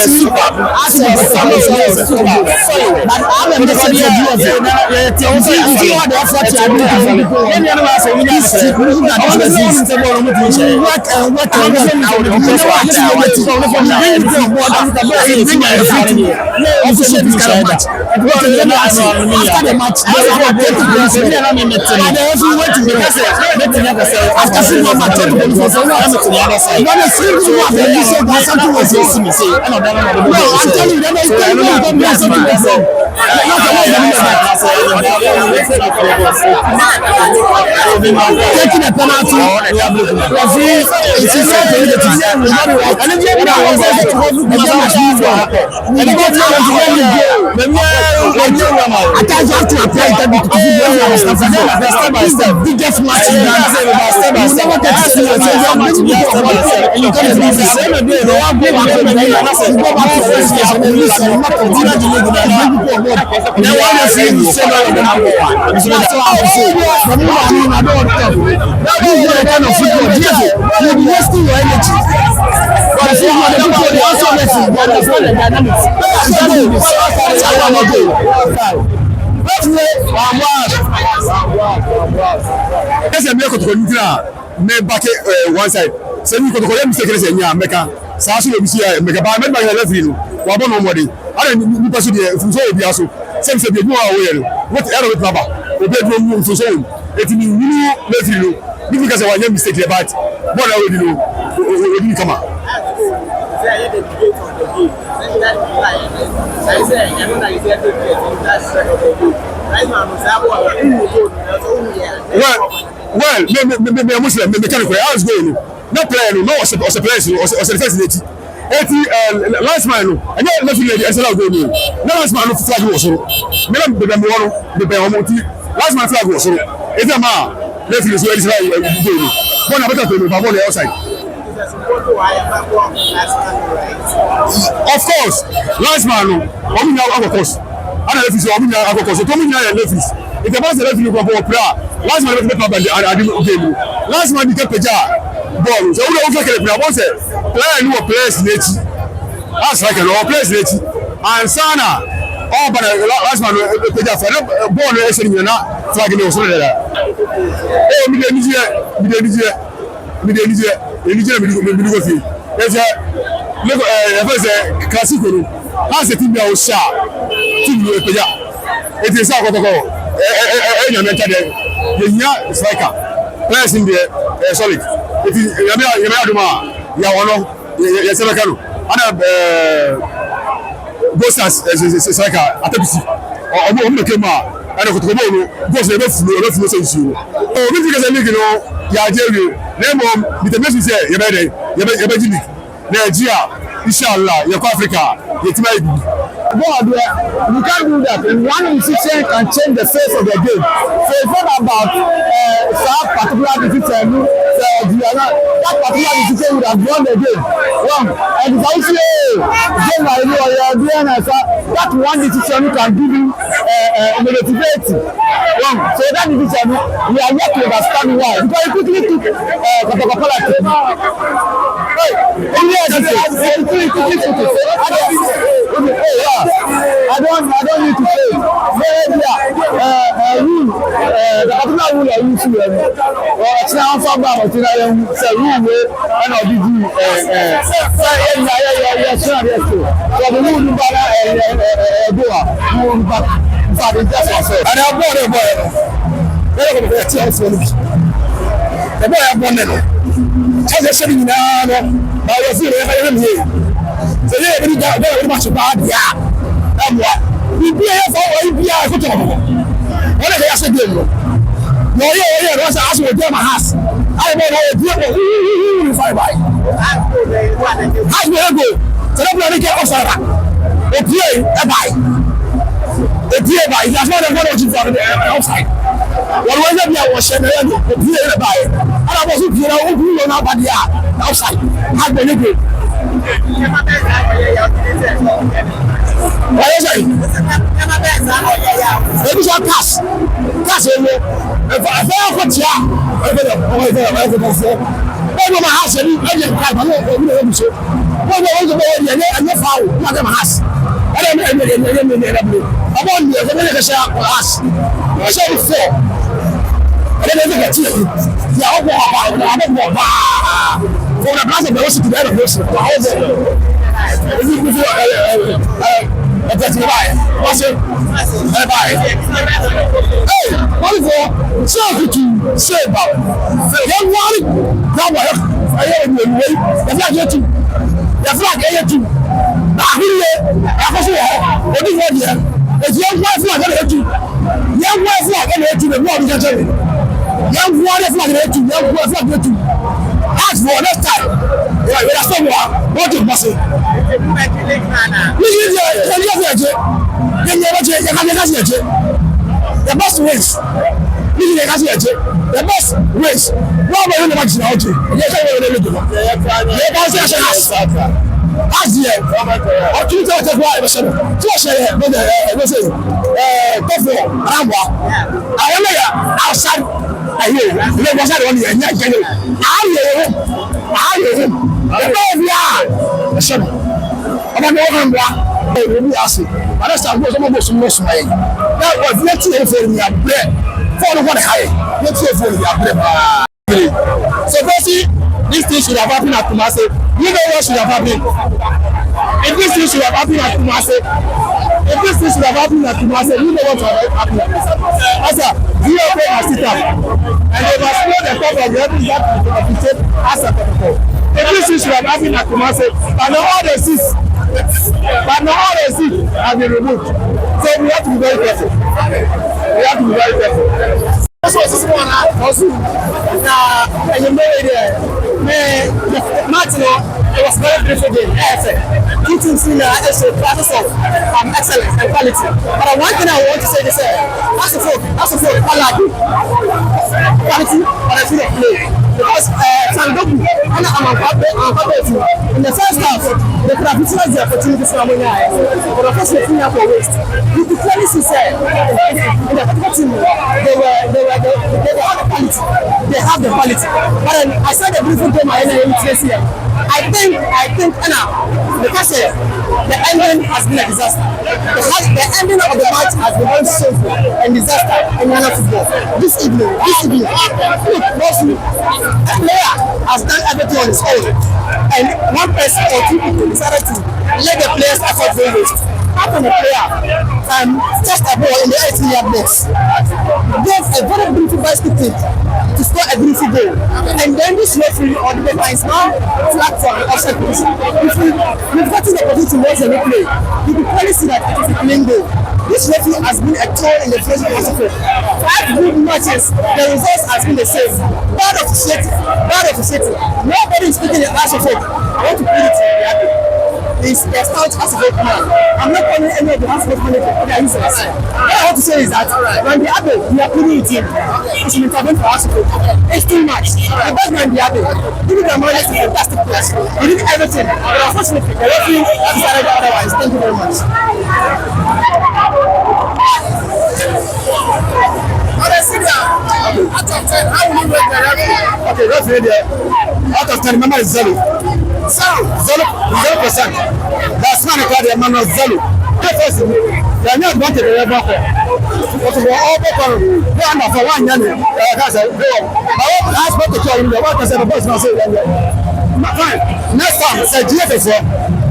super. As a super. But I'm a message of you. You see what the effort you are doing. Taking a penalty, referee is the biggest match in one side. Say you could call them mistake in America. Sasu will be here, make a buy, make my referee. What about nobody? I don't need to see from so be also. Same say, you are aware. What error with Baba? The bedroom for so. If you referee, because I was mistake about what I would do, would come out. Well, me Muslim, mechanical. I was going. No player, no, was a player, was a first lady. Last man, and yet nothing lady, and so I'll go. No last man flag was so. Madam, the Belmonti, last man flag was so. It's a man, let's use where it's right. One of the outside. Of course, last man, I'm now of course. I don't know if it's of course, so Tommy and Lefis. If the boss is referee for last man make up and I didn't game. Last man get peja ball. So we don't get it. Once player no players late. That's like no players late. And Sana all but last man peja for ball no say you na flag no so there. Eh me dey go fi. Yes classico no. As a team be sharp. Team no peja. It is a go. The striker players in there solid. It is Yamaduma, Yawono, Yaselakano, and Bostas striker at the PC or Omekema, and Okotomo, goes the refuge. Oh, we think as a league, you know, Yajeru, Nemo, with the message say, Yabedi, Nigeria, Inshallah, Africa, Yetima. You can't do that. One decision can change the face of the game. So it's not about some particular decision. That particular decision would have won the game. Wrong. And it's also game like that one decision can give you motivate. Wrong. So that decision we are yet to understand why. Because he quickly took Coca-Cola. I don't need to say. The particular rule I use to it's now from Bama to say rule and I'll be due. So the rule and I bought a boy. The boy I bought it. Just saying now, I was here. So yeah, we got very much about we be here for we are go to what they say them no yeah was ask we dem house I know fine by as we go so that we get offering o play by that's not what you for the outside what was that we was saying o play by and I was you know who know about the outside has been good. What is it? Maybe some cash. Cash, if I put you, Wọ́n ma house ẹni ẹni ẹ̀ka ìbámu ẹ̀mí ẹ̀mí so. Wọ́n bọ̀ wọ́n ẹni fa o wọ́n adé ma house. Ẹni ẹni ẹ̀dẹ́gbẹ̀rẹ̀. Ọmọ mi ẹ̀fọ́ mi kẹsẹ̀ house. Ọ̀ṣẹ́ mi fẹ́. Ẹni ẹni kẹ̀tì ẹ̀mí. Yà ọ̀bọ̀ ọ̀bà ọ̀bọ̀ ọ̀bà. For the blast of the ocean to the end of the ocean. What's it? Bye. Hey, what is it? Say to say about. Young one, now I hear you away. The flag here too. The flag here too. Now here, I was here. What is it here? It's young wife flag here too. Young wife flag here too. The world is getting. Young wife flag here too. Young wife flag here too. Ask for next time. Yeah, we are somewhere. What is missing? The best race. The best race. Wọ́n bẹ̀rẹ̀ ní ma jìnnà ọ̀jẹ̀. Ẹ̀yẹ́ ká wọlé lójú mọ́. Ẹ̀yẹ́ ká ṣe ẹ̀ṣẹ̀ náà. Láti yẹ ọtún tí wọ́n tẹ̀ fún ẹ̀ṣẹ̀ náà. Tí wọ́n ṣe yẹ gbọ́dọ̀ ẹ̀ẹ́dẹ́sẹ̀ tọ́fọ̀ aráàmùwá. Àwọn ẹlẹ́yà outside ayé ilé ìwọ́sẹ̀ rẹ̀ wọ́n yẹ ẹ̀yẹ́ ìjẹ́lẹ̀. Ààyè ẹ̀hún. Ẹ̀gbẹ́ òbí à ẹ̀ṣẹ̀ náà. Ọmọ mi wọ́n kàn ń bọ̀ ẹ̀rọ bí a ṣe. Àdé sàgbó sọmọ bó sọmọ sọmọ yẹn. Náà wọ́n fi létí ẹ̀fọ́ ní abúlé. Fọ́ọ̀nù wọ́n ká yẹ. Létí ẹ̀fọ́ ní abúlé paa. So firstly, this thing should have happened at Kumasi. You know what should have happened? If this thing should have happened at Kumasi, you know what should have happened? Asa, you are paying a sit-up. And they must know the top of the heaven that to appreciate as a protocol. If this thing should have happened at Kumasi, and all the seats have been removed. So we have to be very careful. Also, and you know it, Martin, it was very beautiful day. Two teams in is a process of excellence and quality. But one thing I want to say is, as a folk, quality, but I feel play. Because Sandoku, in the first half, they could have utilized the opportunity for Amonia. But of course, they didn't have a waste. You could clearly see, in the particular team, they have the quality. They have the quality. But I said the beautiful game I think, because the ending has been a disaster. The ending of the match has been very shameful and disaster in Ghana football. This evening, look, a player has done everything on his own, and one person or two people decided to let the players effort very waste. How can a player test a ball in the 18-yard box, get a very beautiful bicycle kick to score a beautiful goal, and then this referee or the paper is now flag for an offside position? If we've gotten the opportunity to watch the replay, you can clearly see that it is a clean goal. This referee has been a thorn in the face of Asafo. 5 good matches, the results has been the same. Bad officiating. Nobody is speaking the Asafo. I want to put it in the is a stout Asafo man. I'm not calling any of the Asafo people for their useless. What I want to say is that when the Abbey, we are putting it in. It should intervene for Asafo. It's too much. The best man, the Abbey, giving the money to a fantastic place. He did everything. But unfortunately, the referee decided otherwise. Thank you very much. Out of 10, how will you rate the referee? Okay, referee there. Out of 10, remember is 0%. That's not a card, Emmanuel Zelu. They are not going to the referee. But we are all people. They are not for 1 year. That's a go. I spoke to him. The workers at the boss now say, fine. Next time, say GFS.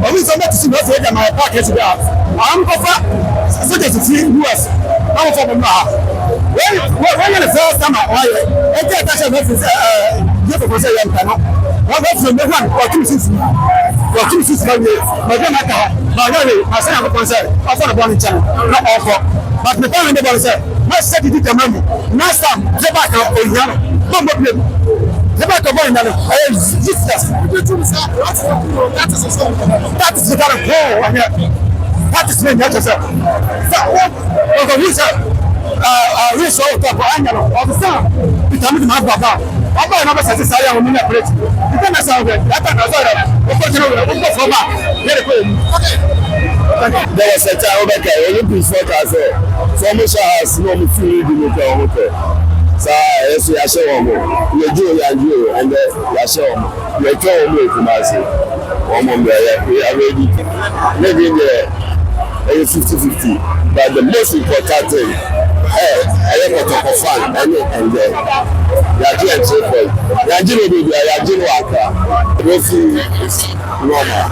But we submit to see what they my package there. I'm over such as the US. I'm for them now. When the first time I take attention to GFS say young cannot. One from the 1 or 2 seasons. For 2 seasons, my grandmother, my son, I'm concerned. I thought about it, not all for. But the family never said, my second did the memory. Next time, the back of Oyana, no problem. The back of Oyana, I am Jesus. That is the kind of war. That is me, not yourself. So, what is that? We saw the Oyana of the sun. We come to my Baba. Baba never says it's a woman. You can say that. There was a time over there, Olympics forecast. Formation has no feeling in the hotel. So yes, we are showing you do and you show you tell me Kumasi. We are ready. Maybe the 50-50. But the most important thing, I am a fan and Yajin and so forth. Yajin Waka. Is normal.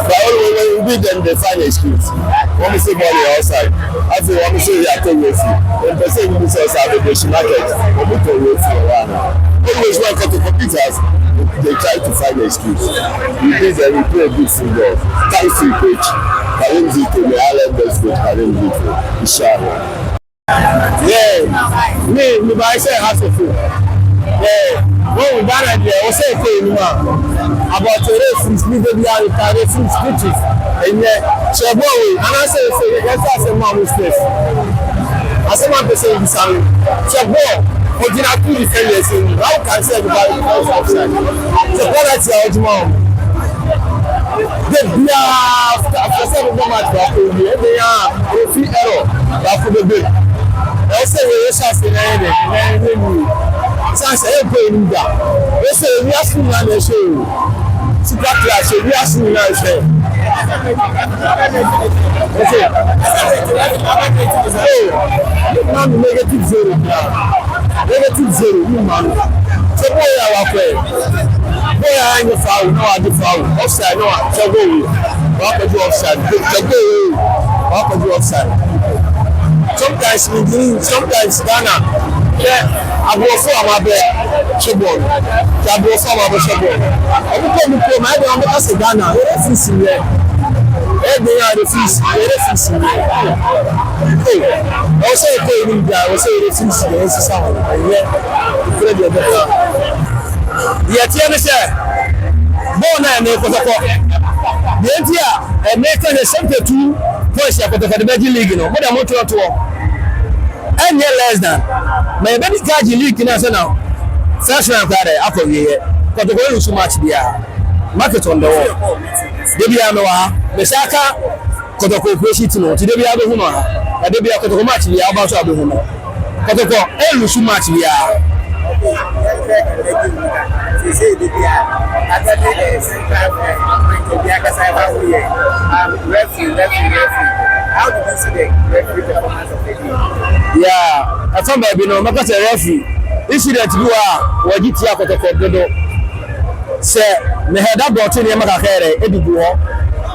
But when you beat them, they find excuse. When we say body outside, I feel when we say they are taking with you. When they say we say outside, they market, we put away for a while. Always welcome to computers. They try to find an excuse. We beat them, we play a good football. Thanks to coach. Karim Zito, may I let best coach Karim Zito. Inshallah. Yeah, me buy say house of food. Yeah, when we done it there, we say okay, about the referees, we dey be our referees speeches. And so boy, and I say let's say mom space. I say one person is sorry. So boy, original two defenders in how can say everybody is outside. So quality of mom. They after seven match back to the they are free error back to the big. I say we shall say Sans a going down. They say we are seeing on the show. Super class, we are seeing on the show. Oh, negative zero. Negative zero, man. So boy, I play. Boy, I ain't the foul, no, I the foul. Offside, no, so go. What can do offside? What can do offside? Sometimes we do, sometimes Ghana. Yeah, I go for my bed. Chibon. I go for my bed. I will come to my bed. I'm going to say Ghana. Where is it? They are the fees. Where is it? I say pay me there. I say the fees. Yes, it's all. Yeah, credit better. Yeah, tiens, monsieur. Bon, on est content. Bien dire, et maintenant les 72 points sur la côte de Belgique League, non. Moi, dans mon tour. And yet less than my baby card league national first round card after year but the going so much there market on the wall they be anoa mesaka kotoko operation no ti they be abehu no ha they be kotoko match there about to abehu no kotoko elu so much there say they be after the central referee how did you see the referee performance of the game? Yeah, I found baby no make a referee. Incident bi wa wagiti akotoko dodo. Say me head up brought in make akere edibu ho.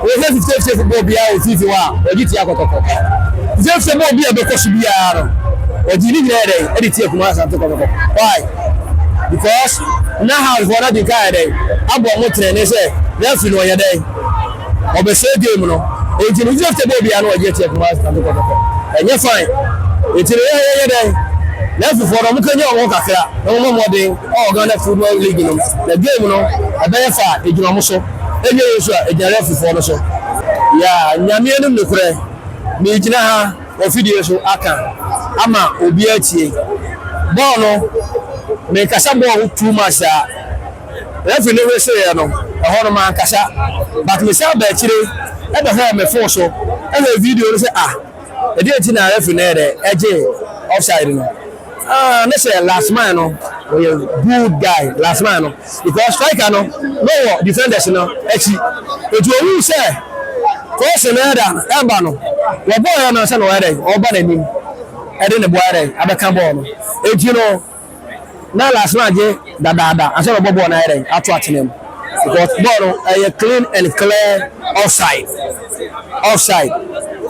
We say 50 football bia o fifi wa wagiti akotoko. 50 football bia be kosu bia no. Ojini ni ere editi akuma asante kotoko. Why? Because now how for that the guy dey abo mo train say referee no ye dey. Obese game no. Enti ni just be bia no wagiti akuma asante kotoko. Enye fine. Enti ye dey. Level for them can you walk akra no more than all Ghana Football League no the game no abeye fa ejuma mo so enye so ejare for no so ya nyame enum ne kure me gina ha ofidie so aka ama obi atie ball no me kasa ball too much referee no we say no e ho no man kasa but me say ba kire e be ho me phone so e na video no say e dey ti na referee na e eje offside no let's say last man no we a good guy last man no because striker no defenders no echi etu owu say first na da eba no we boy no say no ere oba na nim e de ne boy ere abeka ball no eji no na last man je da ase no ball na ere atu atenem because ball no e clean and clear offside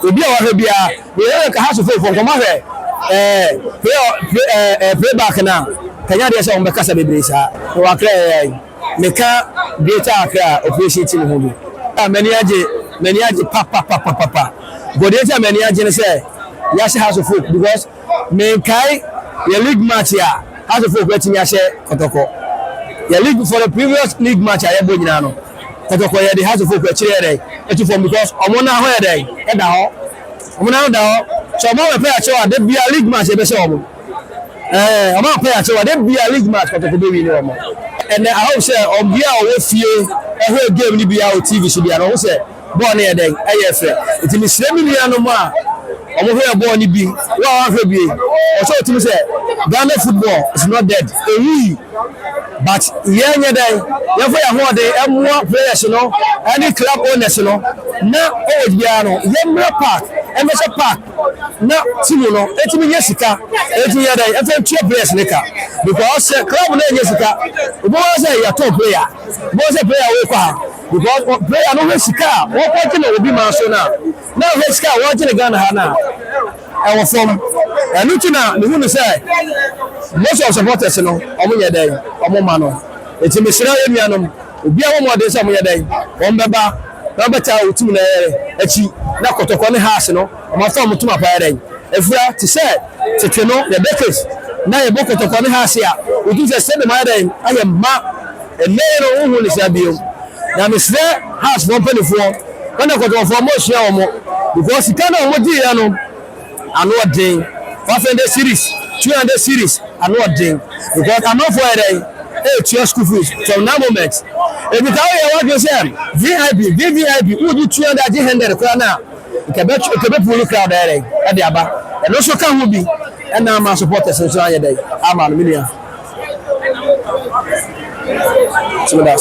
obi a wa bia we ka ha so for come here play back now. Kenya dey say on bekasa bebre sa. Wa kra meka data akra operation team ho bi. Many aje papa. Go dey say many aje say ya she house of folk because me kai your league match ya house of folk wetin ya she kotoko. Your league for the previous league match ya bo nyina no. Kotoko ya the house of folk e kire dey. Etu from because omona ho ya dey. E da ho. Omona da ho. So mo pay a show dey be a league match e be say omo mo pay a show dey be a league match ko to be win omo and I hope say obi a we fie e ho game ni bia o TV so bia no say ball na dey e ye fe it mi sre mi nua no mo a omo hwe ball ni bi wa hwe bi o so timi say Ghana football is not dead but yenye dai ye for ya ho de emwa players no any club owners no na o bia no yemra park emese park na timu no etimi nye sika etimi ya dai efe tue players nika because club na nye sika obo say ya top player bo say player we kwa because player no we sika wo kwa na obi ma so na we sika wo je Ghana ha na e wo form enu ti na me hu say most of supporters no omo ye dai omo ma no etimi sira ye nuanom obi a wo mo de say omo ye dai wo mbeba na beta otum na achi na kotoko ne house no omo fa omutum apa dai efura ti say tete no ye bekes na ye bokotoko ne house ya odu say se de ma dai aye ma enero hu ni sabio na mesre house for penifo when kotoko for mo hia omo because kana omo di ya no anu odin 500 series 200 series anu odin because am not for dai to your school fees from that moment. If you tell you what you say, VVIP, who do 200 krana? You can bet pull crowd there at the Aba. And also can be and now my supporters in Australia day. I'm a million. So that's